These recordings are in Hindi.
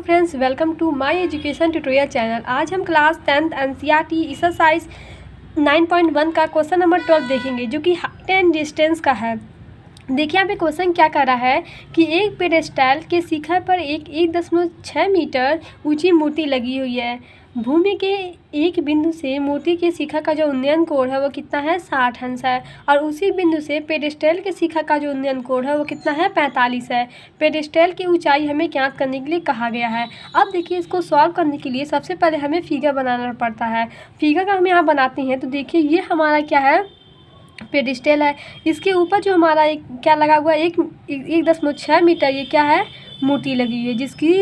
Friends, welcome to my education tutorial channel. आज हम क्लास 10th एनसीईआरटी एक्सरसाइज 9.1 का क्वेश्चन नंबर 12 देखेंगे, जो कि हाइट एंड डिस्टेंस का है। देखिए यहाँ पे क्वेश्चन क्या कर रहा है कि एक पेडेस्टल के शिखर पर एक 1.6 मीटर ऊंची मूर्ति लगी हुई है। भूमि के एक बिंदु से मूर्ति के शिखर का जो उन्नयन कोण है वो कितना है, 60 अंश है। और उसी बिंदु से पेडेस्टल के शिखर का जो उन्नयन कोण है वो कितना है, 45 है। पेडेस्टल की ऊंचाई हमें ज्ञात करने के लिए कहा गया है। अब देखिए, इसको सॉल्व करने के लिए सबसे पहले हमें फिगर बनाना पड़ता है। फिगर का हम यहाँ बनाते हैं तो देखिए, ये हमारा क्या है, पेडिस्टल है। इसके ऊपर जो हमारा एक क्या लगा हुआ है, 1.6 मीटर, ये क्या है, मूर्ति लगी हुई है, जिसकी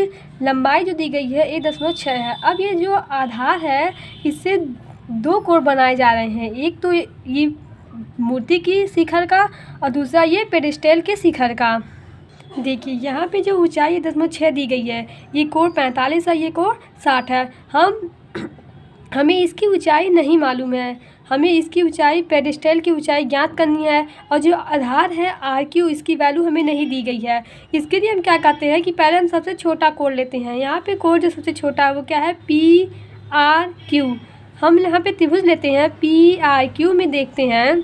लंबाई जो दी गई है 1.6 है। अब ये जो आधार है, इससे दो कोण बनाए जा रहे हैं। एक तो ये मूर्ति की शिखर का और दूसरा ये पेडिस्टल के शिखर का। देखिए यहाँ पे जो ऊंचाई 1.6 दी गई है, ये कोण 45 है, ये कोण 60 है। हमें इसकी ऊंचाई नहीं मालूम है, हमें इसकी ऊंचाई, पेडेस्टल की ऊंचाई ज्ञात करनी है। और जो आधार है RQ, इसकी वैल्यू हमें नहीं दी गई है। इसके लिए हम क्या करते हैं कि पहले हम सबसे छोटा कोण लेते हैं। यहाँ पे कोण जो सबसे छोटा है वो क्या है, PRQ। हम यहाँ पे त्रिभुज लेते हैं, PRQ में देखते हैं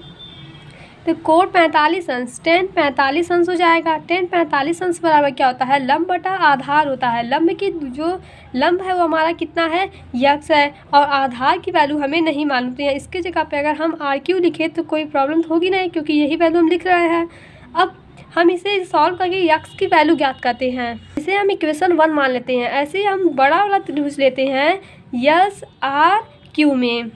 तो कोण 45 अंश, tan 45 अंश हो जाएगा। tan 45 अंश बराबर क्या होता है, लंब बटा आधार होता है। लंब की जो लंब है वो हमारा कितना है, x है। और आधार की वैल्यू हमें नहीं मालूम, तो इसके जगह पे अगर हम RQ लिखे तो कोई प्रॉब्लम होगी नहीं, क्योंकि यही वैल्यू हम लिख रहे हैं। अब हम इसे सॉल्व करके x की वैल्यू ज्ञात करते हैं। इसे हम इक्वेशन 1 मान लेते हैं। ऐसे ही हम बड़ा वाला त्रिभुज लेते हैं SRQ में।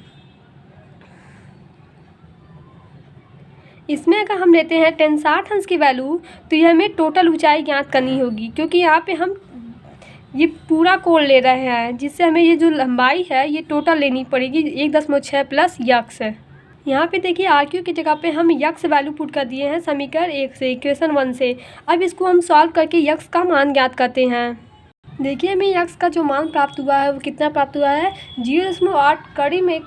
इसमें अगर हम लेते हैं tan 60 अंश की वैल्यू, तो ये हमें टोटल ऊंचाई ज्ञात करनी होगी, क्योंकि यहाँ पे हम ये पूरा कोण ले रहे हैं, जिससे हमें ये जो लंबाई है ये टोटल लेनी पड़ेगी, 1.6 प्लस x है। यहाँ पे देखिए RQ की जगह पे हम x वैल्यू पुट कर दिए हैं समीकरण 1 से, इक्वेशन 1 से। अब इसको हम सॉल्व करके x का मान ज्ञात करते हैं। देखिए हमें x का जो मान प्राप्त हुआ है वो कितना प्राप्त हुआ है, 0.8 कड़ी में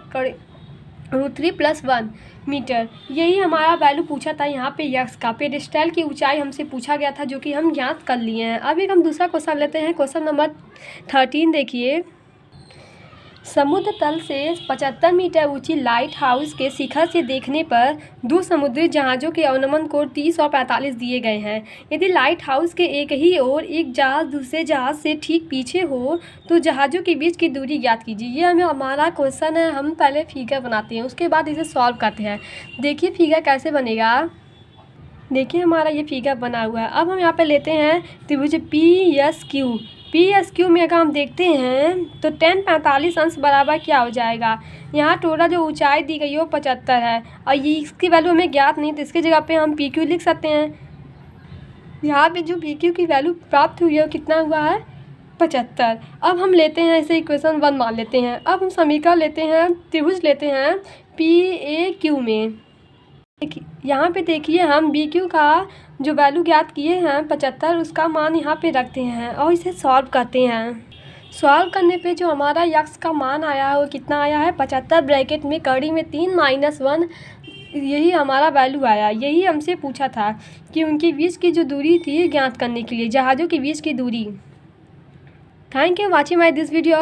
√3 + 1 मीटर। यही हमारा वैल्यू पूछा था यहाँ पे x का। पेडेस्टल की ऊंचाई हमसे पूछा गया था, जो कि हम ज्ञात कर लिए हैं। अब एक हम दूसरा क्वेश्चन लेते हैं, क्वेश्चन नंबर 13। देखिए, समुद्र तल से 75 मीटर ऊंची लाइट हाउस के शिखर से देखने पर दो समुद्री जहाज़ों के अवनमन कोण 30 और 45 दिए गए हैं। यदि लाइट हाउस के एक ही ओर एक जहाज़ दूसरे जहाज़ से ठीक पीछे हो तो जहाज़ों के बीच की दूरी ज्ञात कीजिए। ये हमारा क्वेश्चन है। हम पहले फिगर बनाते हैं, उसके बाद इसे सॉल्व करते हैं। देखिए फिगर कैसे बनेगा। देखिए हमारा ये फिगर बना हुआ है। अब हम यहाँ पे लेते हैं त्रिभुज PSQ में अगर हम देखते हैं तो tan 45 अंश बराबर क्या हो जाएगा, यहाँ टोटल जो ऊंचाई दी गई है वो 75 है, और ये इसकी वैल्यू हमें ज्ञात नहीं, तो इसकी जगह पे हम PQ लिख सकते हैं। यहाँ पे जो PQ की वैल्यू प्राप्त हुई है वो कितना हुआ है, 75। अब हम लेते हैं इसे इक्वेशन 1 मान लेते हैं। अब हम समीकरण लेते हैं, त्रिभुज लेते हैं PAQ में। यहाँ पे देखिए, हम BQ का जो वैल्यू ज्ञात किए हैं 75, उसका मान यहाँ पे रखते हैं और इसे सॉल्व करते हैं। सॉल्व करने पे जो हमारा x का मान आया है वो कितना आया है, 75 ब्रैकेट में कड़ी में 3 - 1, यही हमारा वैल्यू आया। यही हमसे पूछा था कि उनके बीच की जो दूरी थी ज्ञात करने के लिए, जहाज़ों के बीच की दूरी। Thank you watching my this video.